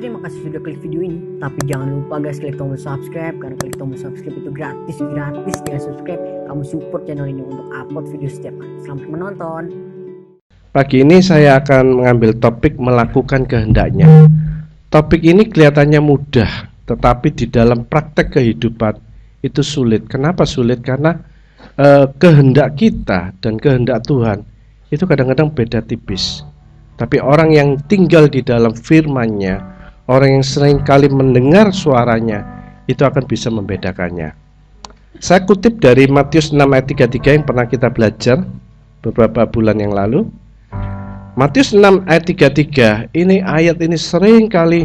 Terima kasih sudah klik video ini. Tapi jangan lupa guys, klik tombol subscribe, karena klik tombol subscribe itu gratis. Dengan subscribe kamu support channel ini untuk upload video setiap hari. Selamat menonton. Pagi ini saya akan mengambil topik melakukan kehendaknya. Topik ini kelihatannya mudah, tetapi di dalam praktek kehidupan itu sulit. Kenapa sulit? Karena kehendak kita dan kehendak Tuhan itu kadang-kadang beda tipis. Tapi orang yang tinggal di dalam firman-Nya, orang yang sering kali mendengar suaranya, itu akan bisa membedakannya. Saya kutip dari Matius 6 ayat 33 yang pernah kita belajar beberapa bulan yang lalu. Matius 6 ayat 33, ayat ini sering kali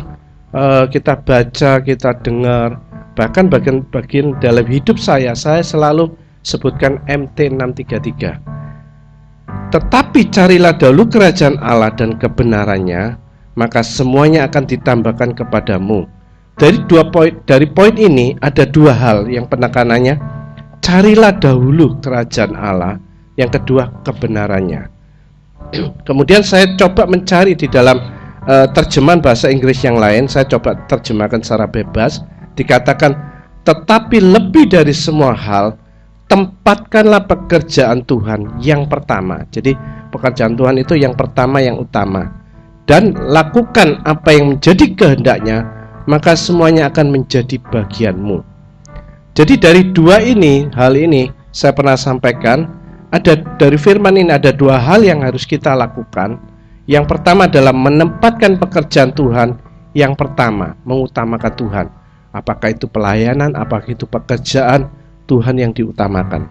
kita baca, kita dengar. Bahkan bagian dalam hidup saya selalu sebutkan MT 633. Tetapi carilah dahulu kerajaan Allah dan kebenarannya, maka semuanya akan ditambahkan kepadamu. Dari poin ini ada dua hal. Yang penekanannya, carilah dahulu kerajaan Allah. Yang kedua, kebenarannya. Kemudian saya coba mencari di dalam terjemahan bahasa Inggris yang lain. Saya coba terjemahkan secara bebas. Dikatakan, tetapi lebih dari semua hal, tempatkanlah pekerjaan Tuhan yang pertama. Jadi pekerjaan Tuhan itu yang pertama, yang utama. Dan lakukan apa yang menjadi kehendaknya, maka semuanya akan menjadi bagianmu. Jadi dari hal ini saya pernah sampaikan, dari firman ini ada dua hal yang harus kita lakukan. Yang pertama adalah menempatkan pekerjaan Tuhan yang pertama, mengutamakan Tuhan. Apakah itu pelayanan, apakah itu pekerjaan Tuhan yang diutamakan.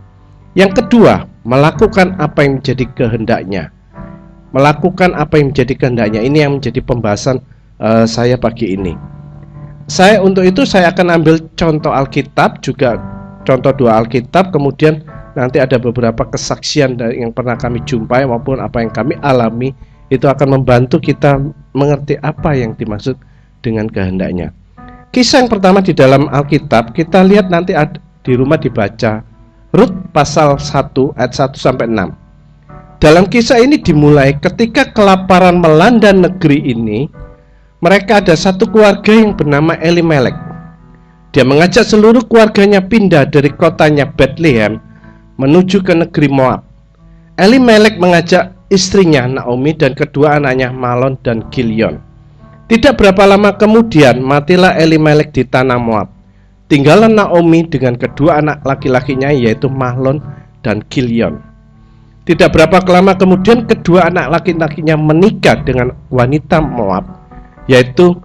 Yang kedua, melakukan apa yang menjadi kehendaknya. Melakukan apa yang menjadi kehendaknya. Ini yang menjadi pembahasan saya pagi ini. Untuk itu saya akan ambil contoh Alkitab, juga contoh dua Alkitab. Kemudian nanti ada beberapa kesaksian yang pernah kami jumpai maupun apa yang kami alami. Itu akan membantu kita mengerti apa yang dimaksud dengan kehendaknya. Kisah yang pertama di dalam Alkitab, kita lihat nanti di rumah dibaca Rut pasal 1 ayat 1 sampai 6. Dalam kisah ini dimulai ketika kelaparan melanda negeri ini. Mereka ada satu keluarga yang bernama Elimelek. Dia mengajak seluruh keluarganya pindah dari kotanya Bethlehem menuju ke negeri Moab. Elimelek mengajak istrinya Naomi dan kedua anaknya Malon dan Kilion. Tidak berapa lama kemudian matilah Elimelek di tanah Moab. Tinggallah Naomi dengan kedua anak laki-lakinya, yaitu Mahlon dan Kilion. Tidak berapa lama kemudian kedua anak laki-lakinya menikah dengan wanita Moab, yaitu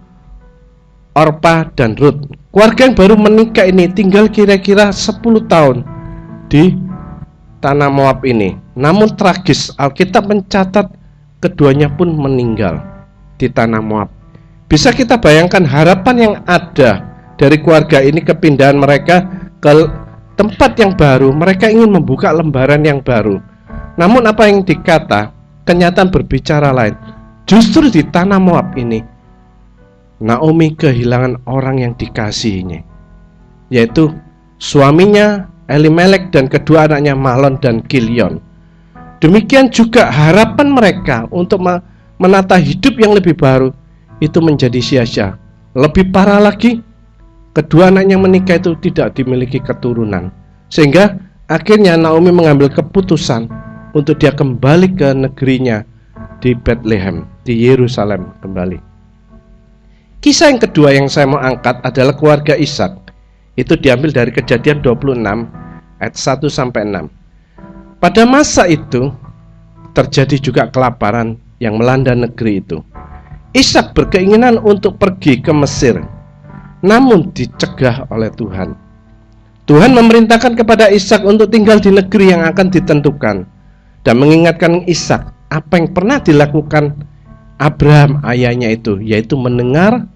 Orpa dan Rut. Keluarga yang baru menikah ini tinggal kira-kira 10 tahun di tanah Moab ini. Namun tragis, Alkitab mencatat keduanya pun meninggal di tanah Moab. Bisa kita bayangkan harapan yang ada dari keluarga ini, kepindahan mereka ke tempat yang baru. Mereka ingin membuka lembaran yang baru. Namun apa yang dikata, kenyataan berbicara lain. Justru di tanah Moab ini, Naomi kehilangan orang yang dikasihinya, yaitu suaminya Elimelek dan kedua anaknya Mahlon dan Kilion. Demikian juga harapan mereka untuk menata hidup yang lebih baru itu menjadi sia-sia. Lebih parah lagi, kedua anaknya menikah itu tidak dimiliki keturunan. Sehingga akhirnya Naomi mengambil keputusan untuk dia kembali ke negerinya di Bethlehem, di Yerusalem kembali. Kisah yang kedua yang saya mau angkat adalah keluarga Ishak. Itu diambil dari Kejadian 26 ayat 1 sampai 6. Pada masa itu terjadi juga kelaparan yang melanda negeri itu. Ishak berkeinginan untuk pergi ke Mesir, namun dicegah oleh Tuhan. Tuhan memerintahkan kepada Ishak untuk tinggal di negeri yang akan ditentukan dan mengingatkan Ishak apa yang pernah dilakukan Abraham ayahnya itu, yaitu mendengar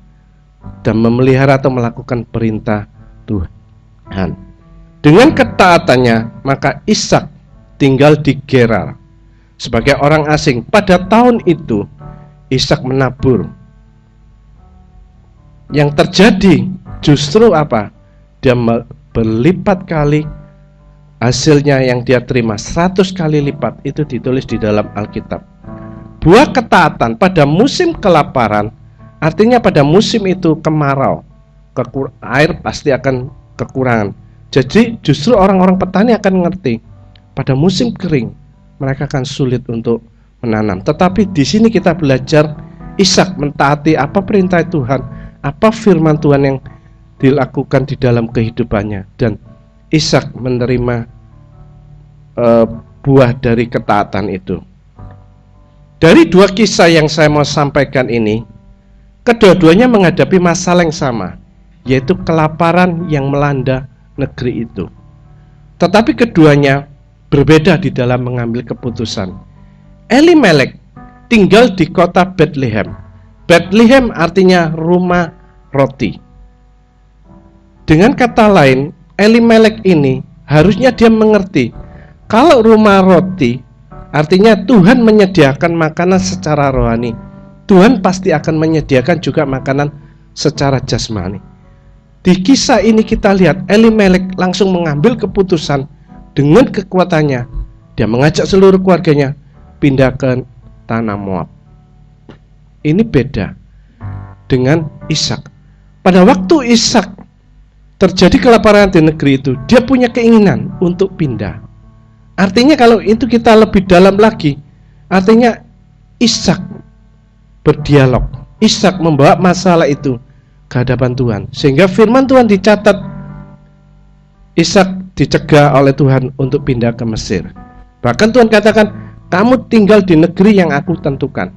dan memelihara atau melakukan perintah Tuhan. Dengan ketaatannya, maka Ishak tinggal di Gerar sebagai orang asing. Pada tahun itu Ishak menabur. Yang terjadi justru apa? Dia berlipat kali hasilnya yang dia terima, 100 kali lipat. Itu ditulis di dalam Alkitab. Buah ketaatan pada musim kelaparan Artinya pada musim itu kemarau, air pasti akan kekurangan. Jadi justru orang-orang petani akan mengerti pada musim kering mereka akan sulit untuk menanam. Tetapi di sini kita belajar Ishak mentaati apa perintah Tuhan, apa firman Tuhan yang dilakukan di dalam kehidupannya, dan Ishak menerima buah dari ketaatan itu. Dari dua kisah yang saya mau sampaikan ini, kedua-duanya menghadapi masalah yang sama, yaitu kelaparan yang melanda negeri itu. Tetapi keduanya berbeda di dalam mengambil keputusan. Elimelek tinggal di kota Bethlehem. Bethlehem artinya rumah roti. Dengan kata lain, Elimelek ini harusnya dia mengerti kalau rumah roti artinya Tuhan menyediakan makanan secara rohani. Tuhan pasti akan menyediakan juga makanan secara jasmani. Di kisah ini kita lihat Elimelek langsung mengambil keputusan dengan kekuatannya. Dia mengajak seluruh keluarganya pindah ke tanah Moab. Ini beda dengan Ishak. Pada waktu Ishak terjadi kelaparan di negeri itu, dia punya keinginan untuk pindah. Artinya kalau itu kita lebih dalam lagi, artinya Ishak berdialog. Ishak membawa masalah itu ke hadapan Tuhan, sehingga firman Tuhan dicatat Ishak dicegah oleh Tuhan untuk pindah ke Mesir. Bahkan Tuhan katakan, kamu tinggal di negeri yang aku tentukan.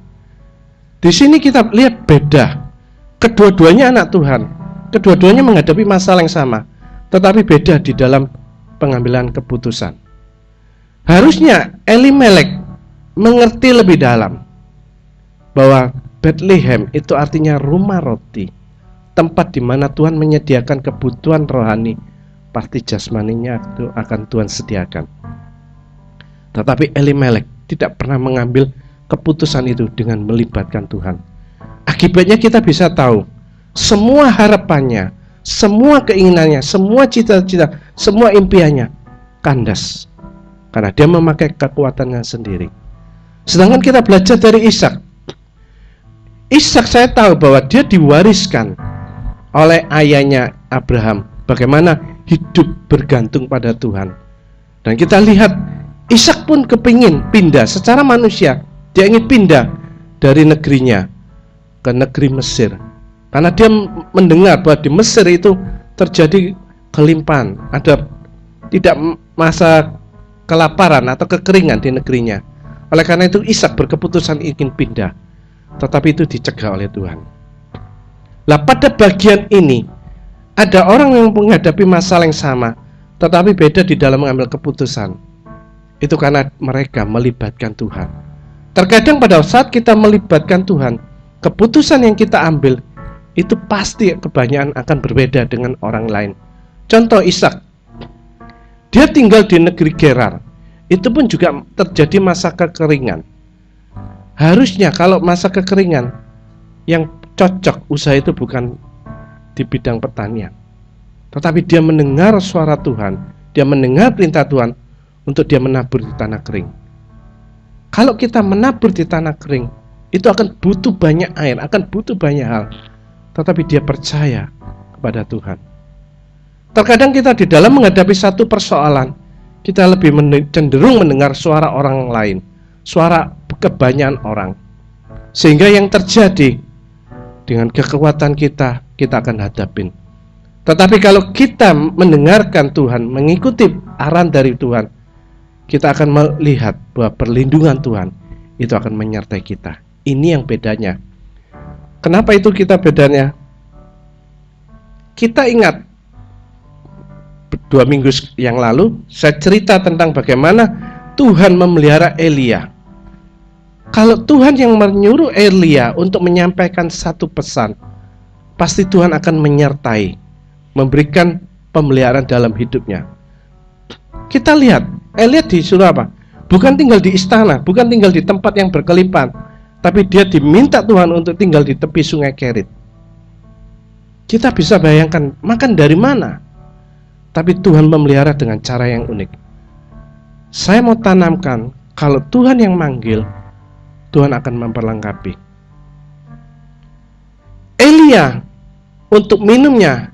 Di sini kita lihat beda. Kedua-duanya anak Tuhan, kedua-duanya menghadapi masalah yang sama, tetapi beda di dalam pengambilan keputusan. Harusnya Elimelek mengerti lebih dalam bahwa Bethlehem itu artinya rumah roti, tempat di mana Tuhan menyediakan kebutuhan rohani, pasti jasmaninya itu akan Tuhan sediakan. Tetapi Elimelek tidak pernah mengambil keputusan itu dengan melibatkan Tuhan. Akibatnya kita bisa tahu semua harapannya, semua keinginannya, semua cita-cita, semua impiannya kandas karena dia memakai kekuatannya sendiri. Sedangkan kita belajar dari Ishak. Ishak saya tahu bahwa dia diwariskan oleh ayahnya Abraham, bagaimana hidup bergantung pada Tuhan. Dan kita lihat Ishak pun kepingin pindah secara manusia. Dia ingin pindah dari negerinya ke negeri Mesir, karena dia mendengar bahwa di Mesir itu terjadi kelimpahan, ada tidak masa kelaparan atau kekeringan di negerinya. Oleh karena itu Ishak berkeputusan ingin pindah, tetapi itu dicegah oleh Tuhan. Lah pada bagian ini ada orang yang menghadapi masalah yang sama, tetapi beda di dalam mengambil keputusan. Itu karena mereka melibatkan Tuhan. Terkadang pada saat kita melibatkan Tuhan, keputusan yang kita ambil itu pasti kebanyakan akan berbeda dengan orang lain. Contoh Ishak, dia tinggal di negeri Gerar. Itu pun juga terjadi masa kekeringan. Harusnya kalau masa kekeringan, yang cocok usaha itu bukan di bidang pertanian, tetapi dia mendengar suara Tuhan, dia mendengar perintah Tuhan untuk dia menabur di tanah kering. Kalau kita menabur di tanah kering, itu akan butuh banyak air, akan butuh banyak hal, tetapi dia percaya kepada Tuhan. Terkadang kita di dalam menghadapi satu persoalan, kita lebih cenderung mendengar suara orang lain, suara kebanyakan orang, sehingga yang terjadi dengan kekuatan kita akan hadapin. Tetapi kalau kita mendengarkan Tuhan, mengikuti arahan dari Tuhan, kita akan melihat bahwa perlindungan Tuhan itu akan menyertai kita. Ini yang bedanya. Kenapa itu kita bedanya? Kita ingat 2 minggu yang lalu saya cerita tentang bagaimana Tuhan memelihara Elia. Kalau Tuhan yang menyuruh Elia untuk menyampaikan satu pesan, pasti Tuhan akan menyertai, memberikan pemeliharaan dalam hidupnya. Kita lihat Elia disuruh apa? Bukan tinggal di istana, bukan tinggal di tempat yang berkelimpahan, tapi dia diminta Tuhan untuk tinggal di tepi sungai Kerit. Kita bisa bayangkan makan dari mana? Tapi Tuhan memelihara dengan cara yang unik. Saya mau tanamkan, kalau Tuhan yang manggil, Tuhan akan memperlengkapi. Elia untuk minumnya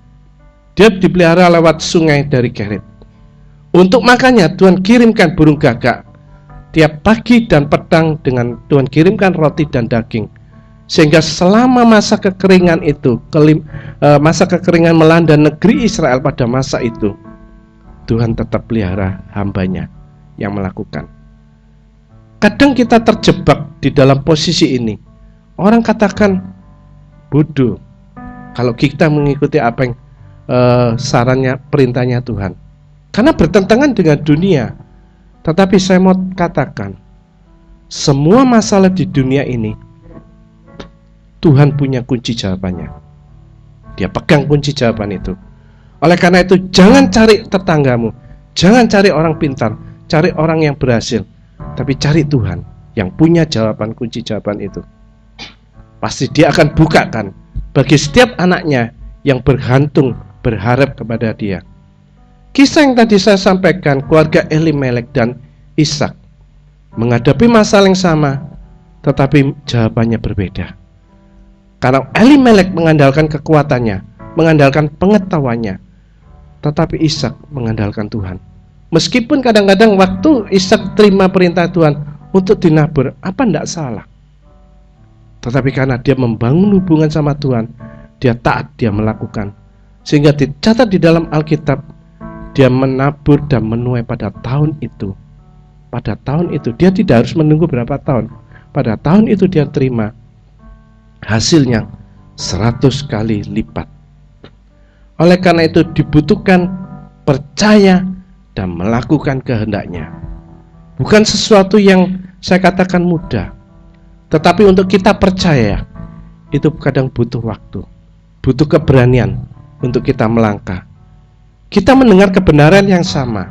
dia dipelihara lewat sungai dari Kerit. Untuk makannya Tuhan kirimkan burung gagak tiap pagi dan petang, dengan Tuhan kirimkan roti dan daging. Sehingga selama masa kekeringan itu, masa kekeringan melanda negeri Israel pada masa itu, Tuhan tetap pelihara hambanya yang melakukan. Kadang kita terjebak di dalam posisi ini. Orang katakan bodoh kalau kita mengikuti apa yang sarannya, perintahnya Tuhan, karena bertentangan dengan dunia. Tetapi saya mau katakan, semua masalah di dunia ini Tuhan punya kunci jawabannya. Dia pegang kunci jawaban itu. Oleh karena itu, jangan cari tetanggamu, jangan cari orang pintar, cari orang yang berhasil, tapi cari Tuhan yang punya jawaban, kunci jawaban itu. Pasti dia akan bukakan bagi setiap anaknya yang bergantung, berharap kepada dia. Kisah yang tadi saya sampaikan, keluarga Elimelek dan Ishak menghadapi masalah yang sama, tetapi jawabannya berbeda. Karena Elimelek mengandalkan kekuatannya, mengandalkan pengetahuannya, tetapi Ishak mengandalkan Tuhan. Meskipun kadang-kadang waktu Ishak terima perintah Tuhan untuk dinabur, apa tidak salah? Tetapi karena dia membangun hubungan sama Tuhan, dia taat, dia melakukan. Sehingga dicatat di dalam Alkitab, dia menabur dan menuai pada tahun itu. Pada tahun itu, dia tidak harus menunggu berapa tahun. Pada tahun itu dia terima hasilnya 100 kali lipat. Oleh karena itu dibutuhkan percaya dan melakukan kehendaknya. Bukan sesuatu yang saya katakan mudah, tetapi untuk kita percaya, itu kadang butuh waktu, butuh keberanian untuk kita melangkah. Kita mendengar kebenaran yang sama,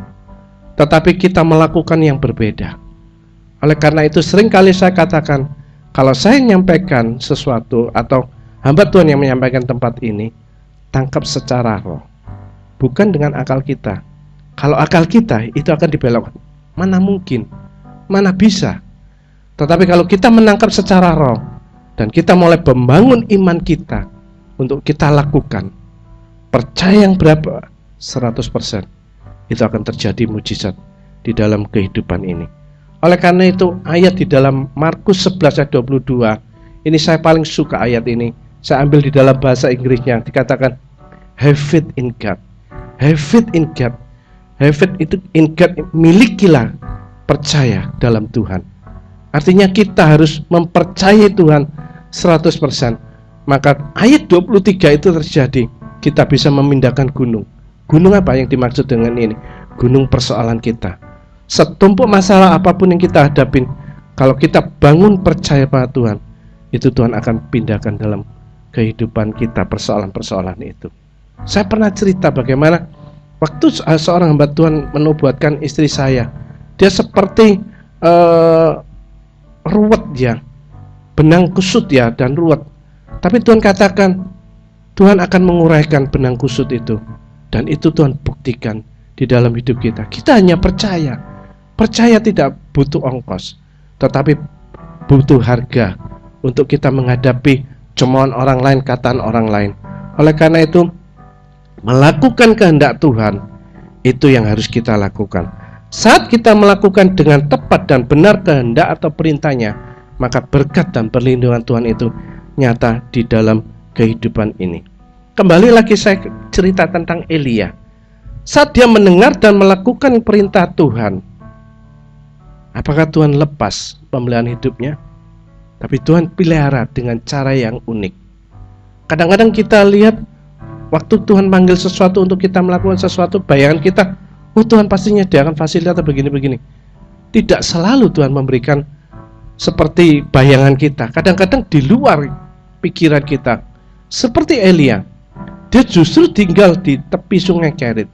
tetapi kita melakukan yang berbeda. Oleh karena itu seringkali saya katakan, kalau saya menyampaikan sesuatu atau hamba Tuhan yang menyampaikan tempat ini, tangkap secara roh, bukan dengan akal kita. Kalau akal kita itu akan dibelokkan, mana mungkin, mana bisa. Tetapi kalau kita menangkap secara roh dan kita mulai membangun iman kita untuk kita lakukan, percaya yang berapa? 100%. Itu akan terjadi mujizat di dalam kehidupan ini. Oleh karena itu ayat di dalam Markus 11 ayat 22, ini saya paling suka ayat ini. Saya ambil di dalam bahasa Inggrisnya, dikatakan have faith in God. Have faith in God. Have faith itu in God, milikilah percaya dalam Tuhan. Artinya kita harus mempercayai Tuhan 100%. Maka ayat 23 itu terjadi. Kita bisa memindahkan gunung. Gunung apa yang dimaksud dengan ini? Gunung persoalan kita. Setumpuk masalah apapun yang kita hadapin, kalau kita bangun percaya pada Tuhan, itu Tuhan akan pindahkan dalam kehidupan kita persoalan-persoalan itu. Saya pernah cerita bagaimana waktu seorang hamba Tuhan menubuatkan istri saya, dia seperti ruwet ya, benang kusut ya, dan ruwet. Tapi Tuhan katakan, Tuhan akan menguraikan benang kusut itu. Dan itu Tuhan buktikan di dalam hidup kita. Kita hanya percaya. Percaya tidak butuh ongkos, tetapi butuh harga untuk kita menghadapi cemoohan orang lain, kataan orang lain. Oleh karena itu, melakukan kehendak Tuhan, itu yang harus kita lakukan. Saat kita melakukan dengan tepat dan benar kehendak atau perintahnya, maka berkat dan perlindungan Tuhan itu nyata di dalam kehidupan ini. Kembali lagi saya cerita tentang Elia. Saat dia mendengar dan melakukan perintah Tuhan, apakah Tuhan lepas pemeliharaan hidupnya? Tapi Tuhan pelihara dengan cara yang unik. Kadang-kadang kita lihat waktu Tuhan panggil sesuatu untuk kita melakukan sesuatu, bayangan kita, oh Tuhan pasti menyediakan fasilitas begini-begini. Tidak selalu Tuhan memberikan seperti bayangan kita. Kadang-kadang di luar pikiran kita. Seperti Elia, dia justru tinggal di tepi sungai Kerit,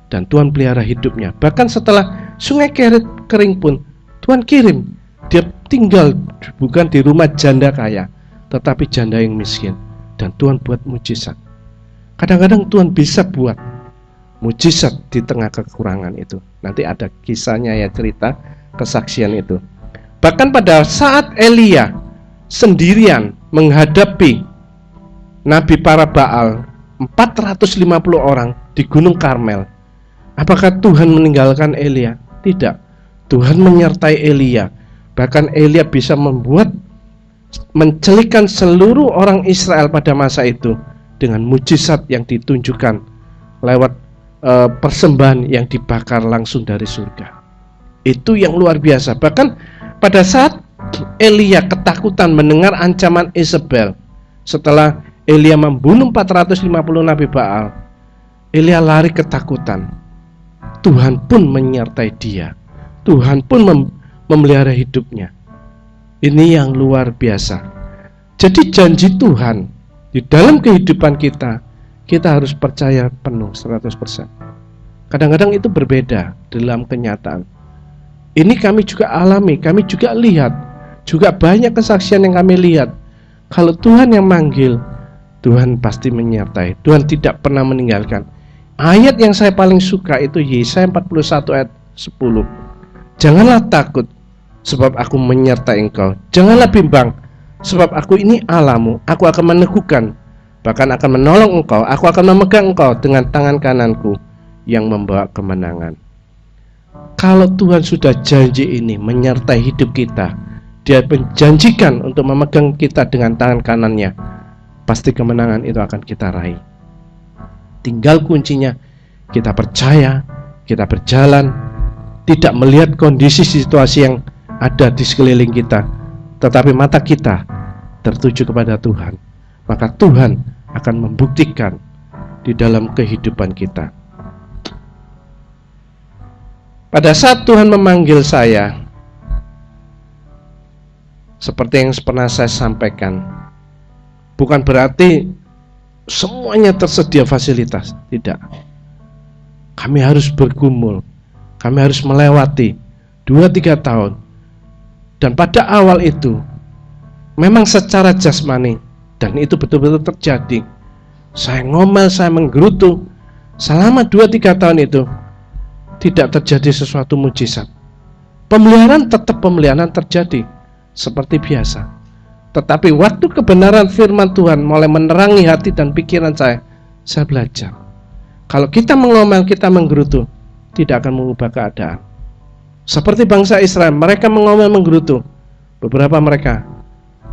dan Tuhan pelihara hidupnya. Bahkan setelah sungai Kerit kering pun, Tuhan kirim dia tinggal bukan di rumah janda kaya, tetapi janda yang miskin. Dan Tuhan buat mujizat. Kadang-kadang Tuhan bisa buat mujizat di tengah kekurangan itu. Nanti ada kisahnya ya, cerita kesaksian itu. Bahkan pada saat Elia sendirian menghadapi nabi para Baal 450 orang di Gunung Karmel. Apakah Tuhan meninggalkan Elia? Tidak. Tuhan menyertai Elia. Bahkan Elia bisa mencelikkan seluruh orang Israel pada masa itu dengan mujizat yang ditunjukkan lewat persembahan yang dibakar langsung dari surga. Itu yang luar biasa. Bahkan pada saat Elia ketakutan mendengar ancaman Isabel setelah Elia membunuh 450 nabi Baal, Elia lari ketakutan. Tuhan pun menyertai dia. Tuhan pun memelihara hidupnya. Ini yang luar biasa. Jadi janji Tuhan di dalam kehidupan kita harus percaya penuh 100%. Kadang-kadang itu berbeda dalam kenyataan. Ini kami juga alami, kami juga lihat. Juga banyak kesaksian yang kami lihat. Kalau Tuhan yang manggil, Tuhan pasti menyertai. Tuhan tidak pernah meninggalkan. Ayat yang saya paling suka itu Yesaya 41 ayat 10. Janganlah takut, sebab aku menyertai engkau. Janganlah bimbang, sebab aku ini Allahmu. Aku akan meneguhkan, bahkan akan menolong engkau. Aku akan memegang engkau dengan tangan kananku yang membawa kemenangan. Kalau Tuhan sudah janji ini menyertai hidup kita, Dia menjanjikan untuk memegang kita dengan tangan kanannya, pasti kemenangan itu akan kita raih. Tinggal kuncinya kita percaya, kita berjalan, tidak melihat kondisi situasi yang ada di sekeliling kita, tetapi mata kita tertuju kepada Tuhan. Maka Tuhan akan membuktikan di dalam kehidupan kita. Pada saat Tuhan memanggil saya, seperti yang pernah saya sampaikan, bukan berarti semuanya tersedia fasilitas, tidak. Kami harus bergumul, kami harus melewati 2-3 tahun. Dan pada awal itu memang secara jasmani, dan itu betul-betul terjadi, saya ngomel, saya menggerutu. Selama 2-3 tahun itu tidak terjadi sesuatu mujizat. Pemeliharaan tetap pemeliharaan terjadi seperti biasa. Tetapi waktu kebenaran firman Tuhan mulai menerangi hati dan pikiran saya belajar. Kalau kita mengomel, kita menggerutu, tidak akan mengubah keadaan. Seperti bangsa Israel, mereka mengomel menggerutu. Beberapa mereka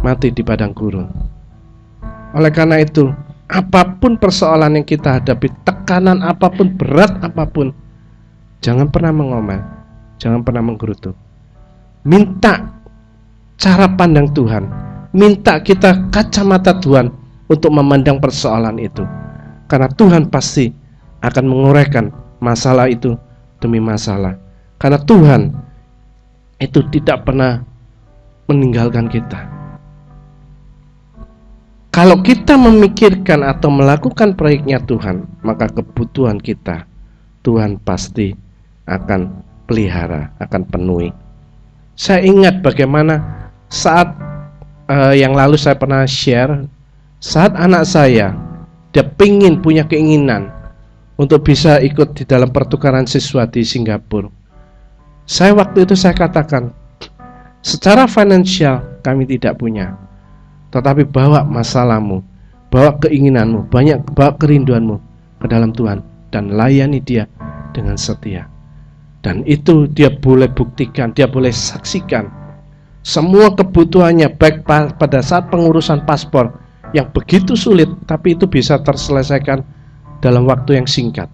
mati di padang gurun. Oleh karena itu, apapun persoalan yang kita hadapi, tekanan apapun, berat apapun, jangan pernah mengomel, jangan pernah menggerutu. Minta cara pandang Tuhan, minta kita kacamata Tuhan untuk memandang persoalan itu. Karena Tuhan pasti akan menguraikan masalah itu demi masalah. Karena Tuhan itu tidak pernah meninggalkan kita. Kalau kita memikirkan atau melakukan proyeknya Tuhan, maka kebutuhan kita Tuhan pasti akan pelihara, akan penuhi. Saya ingat bagaimana saat yang lalu saya pernah share, saat anak saya dia punya keinginan untuk bisa ikut di dalam pertukaran siswa di Singapura. Saya waktu itu saya katakan, secara finansial kami tidak punya, tetapi bawa masalahmu, bawa keinginanmu, bawa kerinduanmu ke dalam Tuhan dan layani dia dengan setia. Dan itu dia boleh buktikan, dia boleh saksikan semua kebutuhannya, baik pada saat pengurusan paspor yang begitu sulit, tapi itu bisa terselesaikan dalam waktu yang singkat.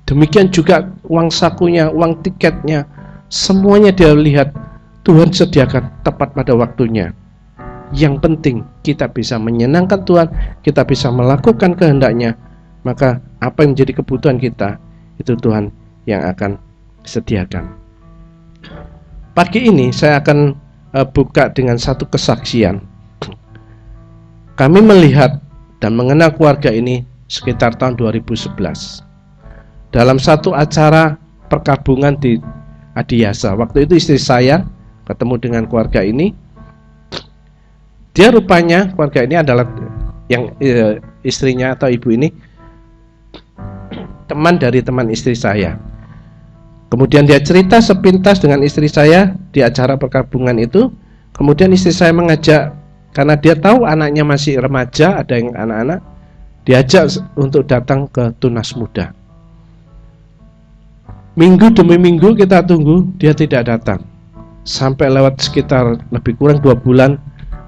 Demikian juga uang sakunya, uang tiketnya, semuanya dia lihat Tuhan sediakan tepat pada waktunya. Yang penting kita bisa menyenangkan Tuhan, kita bisa melakukan kehendaknya, maka apa yang menjadi kebutuhan kita, itu Tuhan yang akan sediakan. Pagi ini saya akan buka dengan satu kesaksian. Kami melihat dan mengenal keluarga ini sekitar tahun 2011 dalam satu acara perkabungan di Adiasa. Waktu itu istri saya ketemu dengan keluarga ini. Dia rupanya, keluarga ini adalah yang istrinya atau ibu ini teman dari teman istri saya. Kemudian dia cerita sepintas dengan istri saya di acara perkabungan itu. Kemudian istri saya mengajak karena dia tahu anaknya masih remaja, ada yang anak-anak, diajak untuk datang ke tunas muda. Minggu demi minggu kita tunggu, dia tidak datang. Sampai lewat sekitar lebih kurang 2 bulan,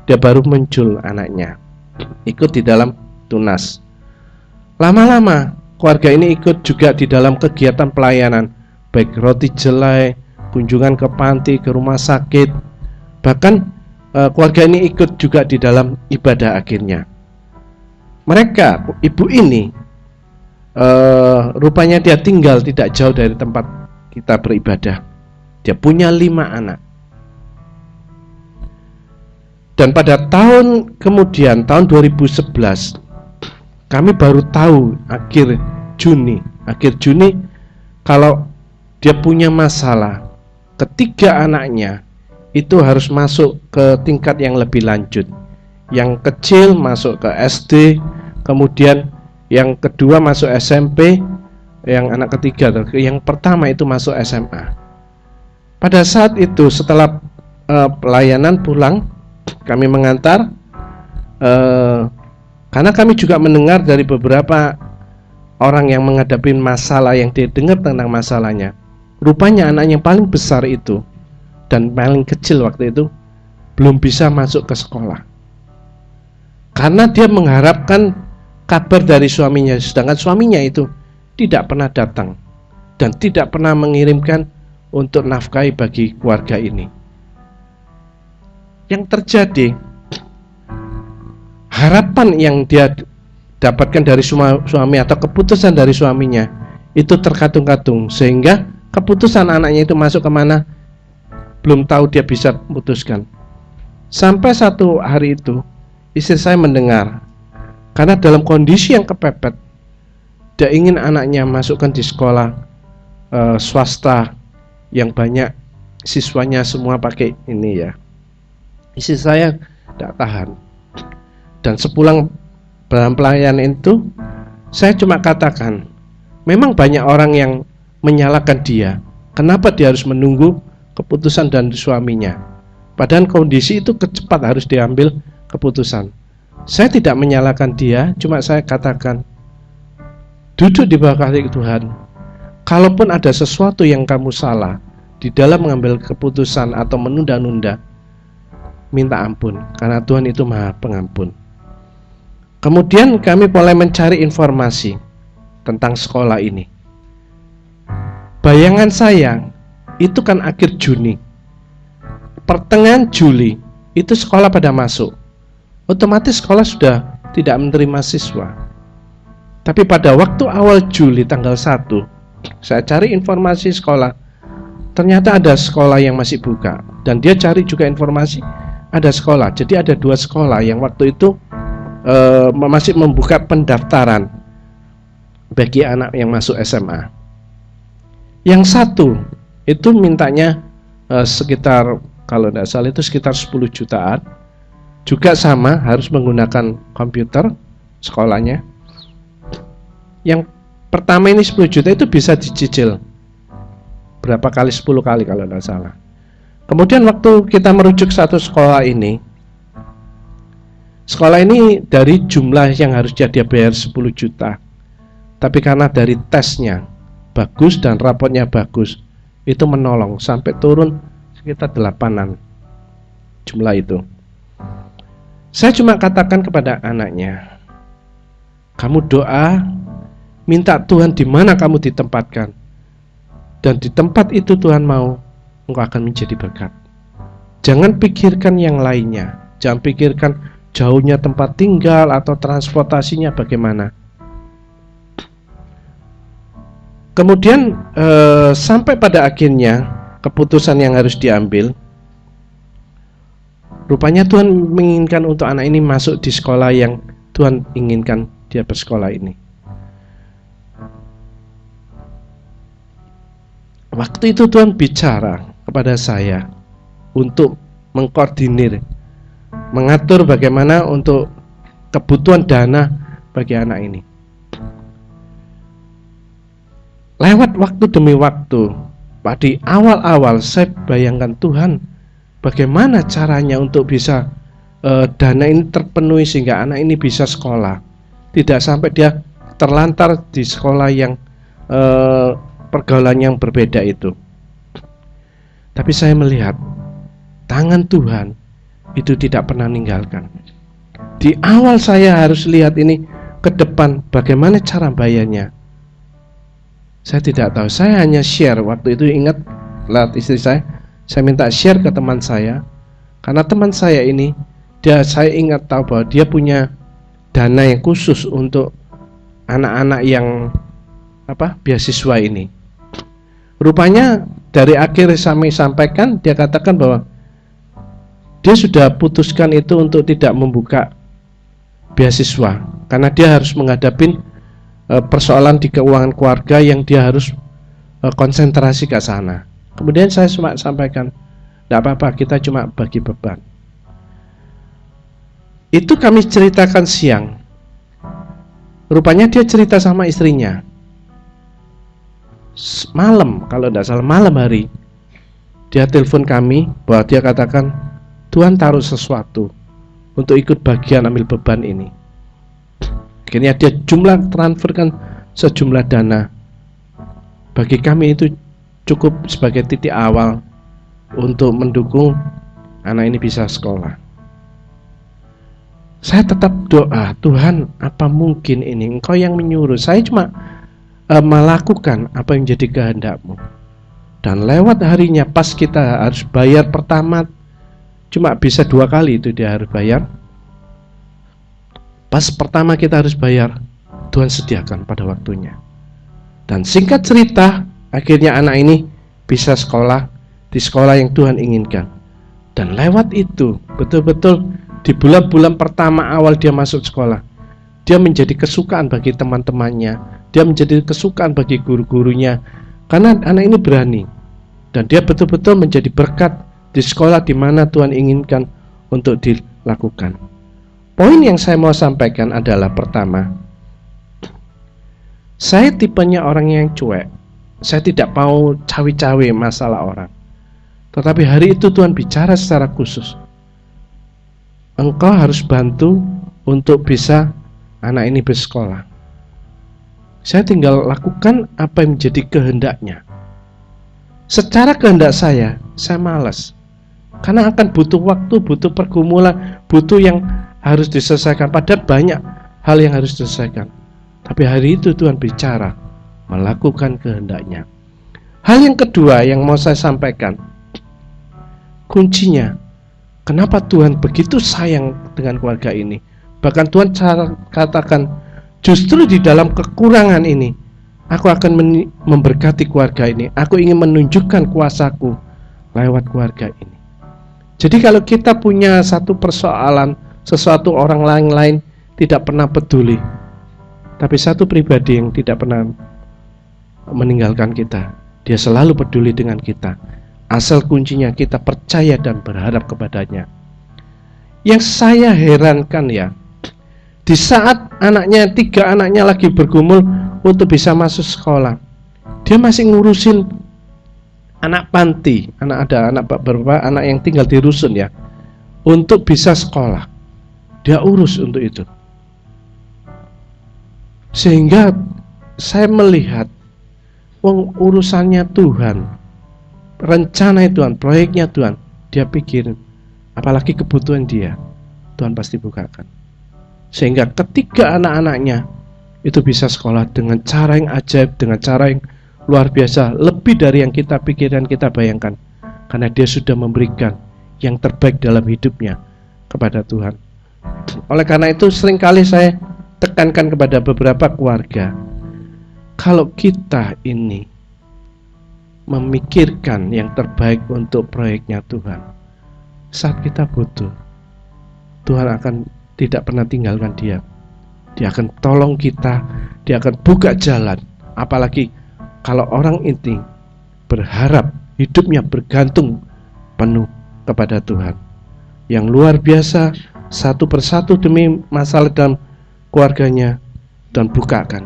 dia baru muncul anaknya, ikut di dalam tunas. Lama-lama keluarga ini ikut juga di dalam kegiatan pelayanan, baik roti jelai, kunjungan ke panti, ke rumah sakit. Bahkan keluarga ini ikut juga di dalam ibadah akhirnya. Mereka, ibu ini rupanya dia tinggal tidak jauh dari tempat kita beribadah. Dia punya 5 anak. Dan pada tahun kemudian, tahun 2011, kami baru tahu akhir Juni kalau dia punya masalah. Ketiga anaknya itu harus masuk ke tingkat yang lebih lanjut. Yang kecil masuk ke SD, kemudian yang kedua masuk SMP, yang anak ketiga, yang pertama itu masuk SMA. Pada saat itu setelah pelayanan pulang, kami mengantar, karena kami juga mendengar dari beberapa orang yang menghadapi masalah, yang didengar tentang masalahnya. Rupanya anak yang paling besar itu dan paling kecil waktu itu belum bisa masuk ke sekolah, karena dia mengharapkan kabar dari suaminya, sedangkan suaminya itu tidak pernah datang dan tidak pernah mengirimkan untuk nafkahi bagi keluarga ini. Yang terjadi, harapan yang dia dapatkan dari suami atau keputusan dari suaminya itu terkatung-katung, sehingga keputusan anaknya itu masuk kemana belum tahu, dia bisa memutuskan. Sampai satu hari itu istri saya mendengar, karena dalam kondisi yang kepepet, dia ingin anaknya masukkan di sekolah swasta yang banyak siswanya semua pakai ini ya. Istri saya tidak tahan, dan sepulang dalam pelayanan itu saya cuma katakan, memang banyak orang yang menyalahkan dia, kenapa dia harus menunggu keputusan dari suaminya, padahal kondisi itu cepat harus diambil keputusan. Saya tidak menyalahkan dia, cuma saya katakan, duduk di bawah kaki Tuhan. Kalaupun ada sesuatu yang kamu salah di dalam mengambil keputusan atau menunda-nunda, minta ampun, karena Tuhan itu Maha Pengampun. Kemudian kami mulai mencari informasi tentang sekolah ini. Bayangan saya, itu kan akhir Juni, pertengahan Juli itu sekolah pada masuk. Otomatis sekolah sudah tidak menerima siswa. Tapi pada waktu awal Juli tanggal 1, saya cari informasi sekolah, ternyata ada sekolah yang masih buka. Dan dia cari juga informasi, ada sekolah. Jadi ada 2 sekolah yang waktu itu masih membuka pendaftaran bagi anak yang masuk SMA. Yang satu itu mintanya sekitar, kalau tidak salah itu sekitar 10 jutaan. Juga sama, harus menggunakan komputer sekolahnya. Yang pertama ini 10 juta itu bisa dicicil berapa kali, 10 kali kalau tidak salah. Kemudian waktu kita merujuk satu sekolah ini dari jumlah yang harus dia bayar 10 juta, tapi karena dari tesnya bagus dan raportnya bagus, itu menolong sampai turun sekitar 8-an jumlah itu. Saya cuma katakan kepada anaknya, kamu doa, minta Tuhan di mana kamu ditempatkan, dan di tempat itu Tuhan mau, engkau akan menjadi berkat. Jangan pikirkan yang lainnya, jangan pikirkan jauhnya tempat tinggal atau transportasinya bagaimana. Kemudian sampai pada akhirnya keputusan yang harus diambil, rupanya Tuhan menginginkan untuk anak ini masuk di sekolah yang Tuhan inginkan dia bersekolah ini. Waktu itu Tuhan bicara kepada saya untuk mengkoordinir, mengatur bagaimana untuk kebutuhan dana bagi anak ini. Lewat waktu demi waktu, pada awal-awal saya bayangkan, Tuhan, bagaimana caranya untuk bisa dana ini terpenuhi sehingga anak ini bisa sekolah. Tidak sampai dia terlantar di sekolah yang pergaulan yang berbeda itu. Tapi saya melihat tangan Tuhan itu tidak pernah meninggalkan. Di awal saya harus lihat ini ke depan bagaimana cara bayarnya. Saya tidak tahu. Saya hanya share waktu itu, ingat lihat istri saya minta share ke teman saya karena teman saya ini saya ingat tahu bahwa dia punya dana yang khusus untuk anak-anak yang beasiswa ini. Rupanya dari akhir kami sampaikan, dia katakan bahwa dia sudah putuskan itu untuk tidak membuka beasiswa karena dia harus menghadapi persoalan di keuangan keluarga yang dia harus konsentrasi ke sana. Kemudian saya cuma sampaikan, tidak apa-apa, kita cuma bagi beban. Itu kami ceritakan siang. Rupanya dia cerita sama istrinya malam, kalau tidak salah malam hari, dia telepon kami bahwa dia katakan Tuhan taruh sesuatu untuk ikut bagian ambil beban ini. Akhirnya dia transferkan sejumlah dana. Bagi kami itu cukup sebagai titik awal untuk mendukung anak ini bisa sekolah. Saya tetap doa, Tuhan, apa mungkin ini Engkau yang menyuruh. Saya cuma melakukan apa yang jadi kehendak-Mu. Dan lewat harinya pas kita harus bayar pertama, cuma bisa 2 kali itu dia harus bayar. Pas pertama kita harus bayar, Tuhan sediakan pada waktunya. Dan singkat cerita, akhirnya anak ini bisa sekolah di sekolah yang Tuhan inginkan. Dan lewat itu, betul-betul di bulan-bulan pertama awal dia masuk sekolah, dia menjadi kesukaan bagi teman-temannya, dia menjadi kesukaan bagi guru-gurunya, karena anak ini berani. Dan dia betul-betul menjadi berkat di sekolah di mana Tuhan inginkan untuk dilakukan. Poin yang saya mau sampaikan adalah pertama, saya tipenya orang yang cuek. Saya tidak mau cawe-cawe masalah orang. Tetapi hari itu Tuhan bicara secara khusus. Engkau harus bantu untuk bisa anak ini bersekolah. Saya tinggal lakukan apa yang menjadi kehendaknya. Secara kehendak saya malas. Karena akan butuh waktu, butuh pergumulan, butuh yang harus diselesaikan. Padahal banyak hal yang harus diselesaikan. Tapi hari itu Tuhan bicara, melakukan kehendaknya. Hal yang kedua yang mau saya sampaikan, kuncinya, kenapa Tuhan begitu sayang dengan keluarga ini? Bahkan Tuhan katakan, justru di dalam kekurangan ini, aku akan memberkati keluarga ini. Aku ingin menunjukkan kuasaku lewat keluarga ini. Jadi kalau kita punya satu persoalan, sesuatu orang lain tidak pernah peduli, tapi satu pribadi yang tidak pernah meninggalkan kita, dia selalu peduli dengan kita. Asal kuncinya kita percaya dan berharap kepadanya. Yang saya herankan ya, di saat tiga anaknya lagi bergumul untuk bisa masuk sekolah, dia masih ngurusin anak panti, ada beberapa anak yang tinggal di rusun ya, untuk bisa sekolah. Dia urus untuk itu. Sehingga saya melihat urusannya Tuhan, rencana Tuhan, proyeknya Tuhan, dia pikirin, apalagi kebutuhan dia, Tuhan pasti bukakan. Sehingga ketiga anak-anaknya itu bisa sekolah dengan cara yang ajaib, dengan cara yang luar biasa, lebih dari yang kita pikirkan, kita bayangkan. Karena dia sudah memberikan yang terbaik dalam hidupnya kepada Tuhan. Oleh karena itu seringkali saya tekankan kepada beberapa keluarga, kalau kita ini memikirkan yang terbaik untuk proyeknya Tuhan, saat kita butuh, Tuhan akan tidak pernah tinggalkan dia. Dia akan tolong kita, dia akan buka jalan. Apalagi kalau orang ini berharap hidupnya bergantung penuh kepada Tuhan. Yang luar biasa, satu persatu demi masalah dalam keluarganya, Tuhan bukakan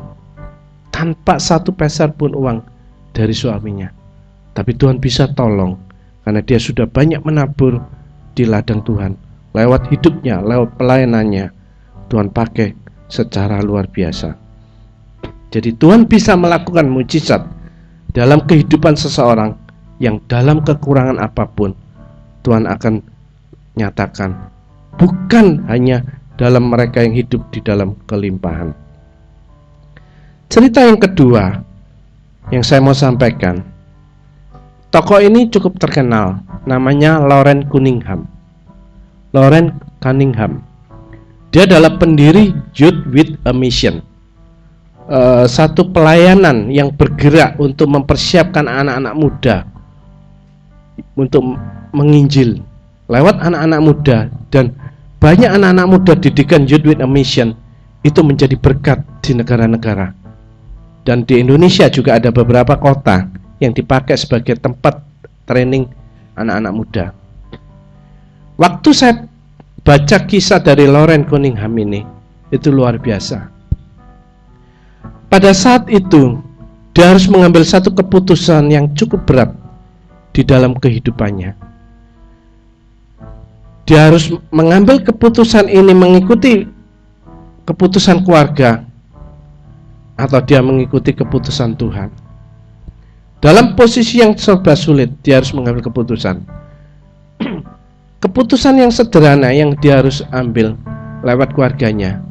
tanpa satu peser pun uang dari suaminya. Tapi Tuhan bisa tolong karena dia sudah banyak menabur di ladang Tuhan lewat hidupnya, lewat pelayanannya, Tuhan pakai secara luar biasa. Jadi Tuhan bisa melakukan mujizat dalam kehidupan seseorang yang dalam kekurangan apapun Tuhan akan nyatakan, bukan hanya dalam mereka yang hidup di dalam kelimpahan. Cerita yang kedua yang saya mau sampaikan, tokoh ini cukup terkenal, namanya Loren Cunningham. Loren Cunningham, dia adalah pendiri Youth with a Mission, satu pelayanan yang bergerak untuk mempersiapkan anak-anak muda untuk menginjil lewat anak-anak muda. Dan banyak anak-anak muda didikan Youth with a Mission itu menjadi berkat di negara-negara. Dan di Indonesia juga ada beberapa kota yang dipakai sebagai tempat training anak-anak muda. Waktu saya baca kisah dari Loren Cunningham ini, itu luar biasa. Pada saat itu, dia harus mengambil satu keputusan yang cukup berat di dalam kehidupannya. Dia harus mengambil keputusan ini mengikuti keputusan keluarga, atau dia mengikuti keputusan Tuhan. Dalam posisi yang serba sulit, dia harus mengambil keputusan. Keputusan yang sederhana yang dia harus ambil lewat keluarganya.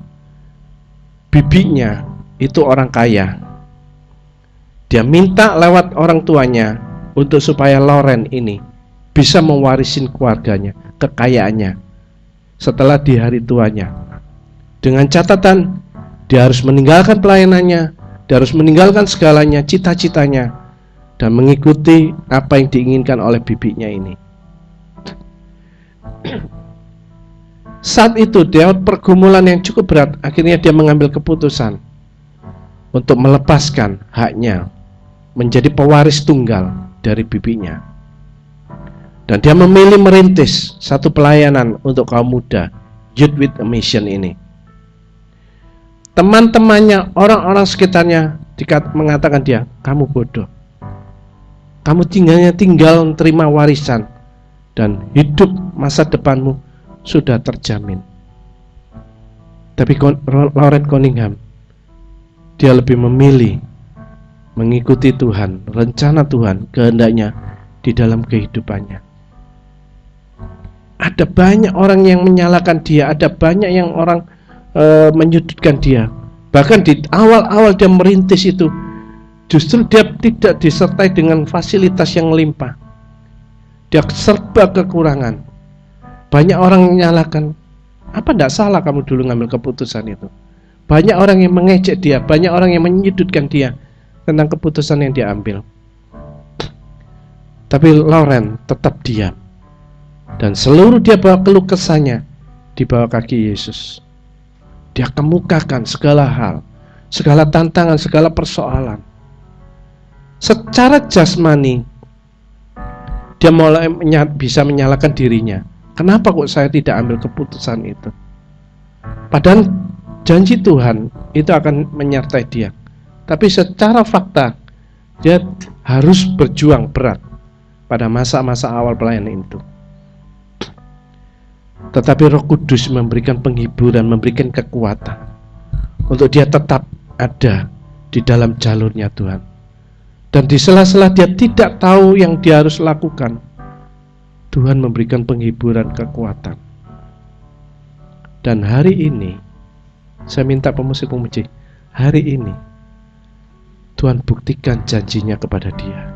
Bibinya itu orang kaya. Dia minta lewat orang tuanya untuk supaya Loren ini bisa mewarisin keluarganya, kekayaannya setelah di hari tuanya. Dengan catatan dia harus meninggalkan pelayanannya, dia harus meninggalkan segalanya, cita-citanya, dan mengikuti apa yang diinginkan oleh bibinya ini. Saat itu dia pergumulan yang cukup berat, akhirnya dia mengambil keputusan untuk melepaskan haknya menjadi pewaris tunggal dari bibinya. Dan dia memilih merintis satu pelayanan untuk kaum muda, Youth with a Mission ini. Teman-temannya, orang-orang sekitarnya mengatakan dia, kamu bodoh. Kamu tinggal terima warisan dan hidup masa depanmu sudah terjamin. Tapi Loren Cunningham, dia lebih memilih mengikuti Tuhan, rencana Tuhan, kehendaknya di dalam kehidupannya. Ada banyak orang yang menyalahkan dia, ada banyak yang orang menyudutkan dia. Bahkan di awal-awal dia merintis itu, justru dia tidak disertai dengan fasilitas yang melimpah. Dia serba kekurangan. Banyak orang menyalahkan, apa tidak salah kamu dulu ngambil keputusan itu. Banyak orang yang mengejek dia, banyak orang yang menyudutkan dia tentang keputusan yang dia ambil. Tapi Loren tetap diam, dan seluruh dia bawa keluh kesahnya di bawah kaki Yesus. Dia kemukakan segala hal, segala tantangan, segala persoalan. Secara jasmani, dia mulai bisa menyalahkan dirinya. Kenapa kok saya tidak ambil keputusan itu? Padahal janji Tuhan itu akan menyertai dia. Tapi secara fakta, dia harus berjuang berat pada masa-masa awal pelayanan itu. Tetapi Roh Kudus memberikan penghiburan, memberikan kekuatan untuk dia tetap ada di dalam jalurnya Tuhan. Dan di sela-sela dia tidak tahu yang dia harus lakukan, Tuhan memberikan penghiburan, kekuatan. Dan hari ini, saya minta pemusik-pemuji, hari ini Tuhan buktikan janjinya kepada dia.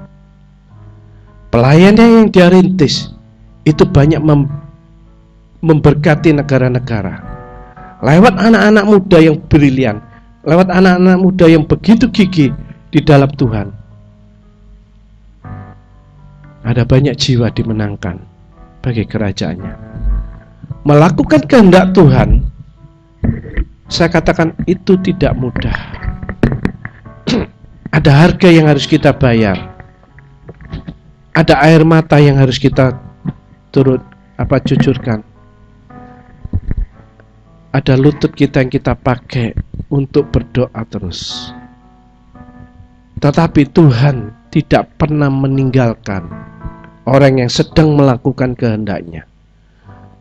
Pelayanannya yang dia rintis itu banyak memberkati negara-negara lewat anak-anak muda yang brilian, lewat anak-anak muda yang begitu gigih di dalam Tuhan. Ada banyak jiwa dimenangkan bagi kerajaannya. Melakukan kehendak Tuhan, saya katakan itu tidak mudah. Ada harga yang harus kita bayar, ada air mata yang harus kita cucurkan. Ada lutut kita yang kita pakai untuk berdoa terus. Tetapi Tuhan tidak pernah meninggalkan orang yang sedang melakukan kehendaknya.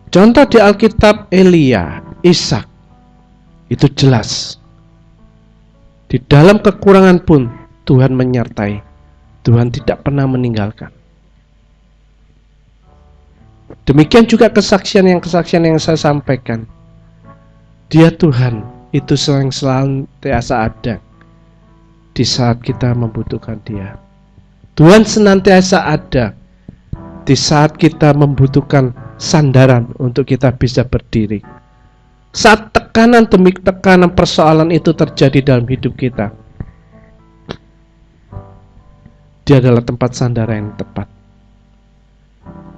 Contoh di Alkitab Elia, Ishak, itu jelas. Di dalam kekurangan pun Tuhan menyertai. Tuhan tidak pernah meninggalkan. Demikian juga kesaksian yang saya sampaikan. Dia Tuhan itu senantiasa ada di saat kita membutuhkan Dia. Tuhan senantiasa ada di saat kita membutuhkan sandaran untuk kita bisa berdiri. Saat tekanan demi tekanan persoalan itu terjadi dalam hidup kita, Dia adalah tempat sandaran yang tepat.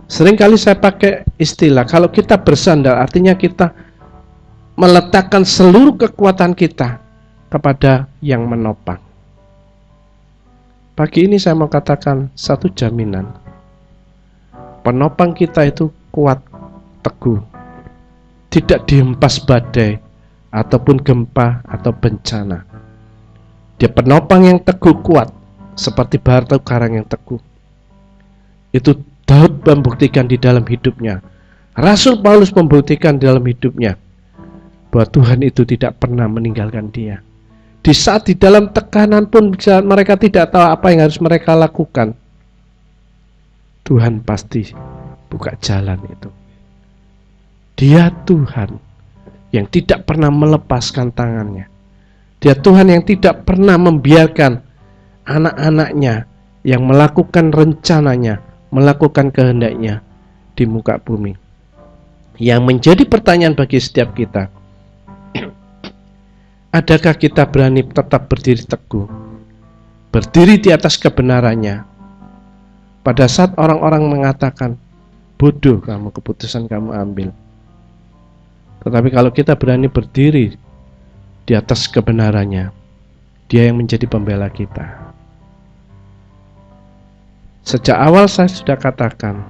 Seringkali saya pakai istilah, kalau kita bersandar artinya kita meletakkan seluruh kekuatan kita kepada yang menopang. Pagi ini saya mau katakan satu jaminan. Penopang kita itu kuat, teguh, tidak dihempas badai ataupun gempa atau bencana. Dia penopang yang teguh kuat, seperti batu karang yang teguh. Itu Daud membuktikan di dalam hidupnya. Rasul Paulus membuktikan di dalam hidupnya bahwa Tuhan itu tidak pernah meninggalkan dia. Di saat di dalam tekanan pun mereka tidak tahu apa yang harus mereka lakukan, Tuhan pasti buka jalan itu. Dia Tuhan yang tidak pernah melepaskan tangannya. Dia Tuhan yang tidak pernah membiarkan anak-anaknya yang melakukan rencananya, melakukan kehendaknya di muka bumi. Yang menjadi pertanyaan bagi setiap kita, adakah kita berani tetap berdiri teguh, berdiri di atas kebenarannya, pada saat orang-orang mengatakan, bodoh kamu, keputusan kamu ambil. Tetapi kalau kita berani berdiri di atas kebenarannya, Dia yang menjadi pembela kita. Sejak awal saya sudah katakan,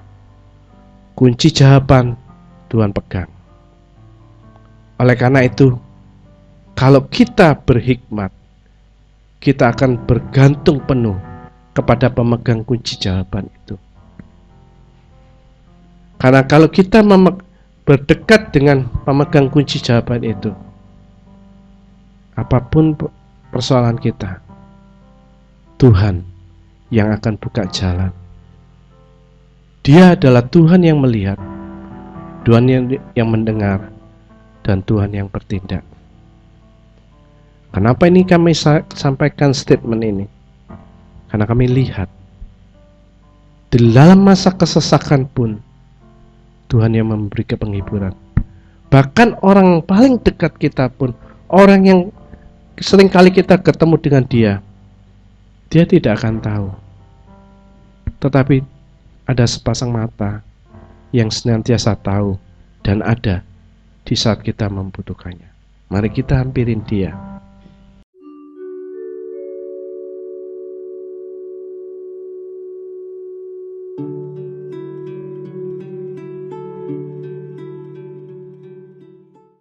kunci jawaban Tuhan pegang. Oleh karena itu, kalau kita berhikmat, kita akan bergantung penuh kepada pemegang kunci jawaban itu. Karena kalau kita berdekat dengan pemegang kunci jawaban itu, apapun persoalan kita, Tuhan yang akan buka jalan. Dia adalah Tuhan yang melihat, Tuhan yang mendengar, dan Tuhan yang bertindak. Kenapa ini kami sampaikan statement ini? Karena kami lihat di dalam masa kesesakan pun Tuhan yang memberi penghiburan. Bahkan orang paling dekat kita pun, orang yang seringkali kita ketemu dengan dia tidak akan tahu. Tetapi ada sepasang mata yang senantiasa tahu dan ada di saat kita membutuhkannya. Mari kita hampirin Dia.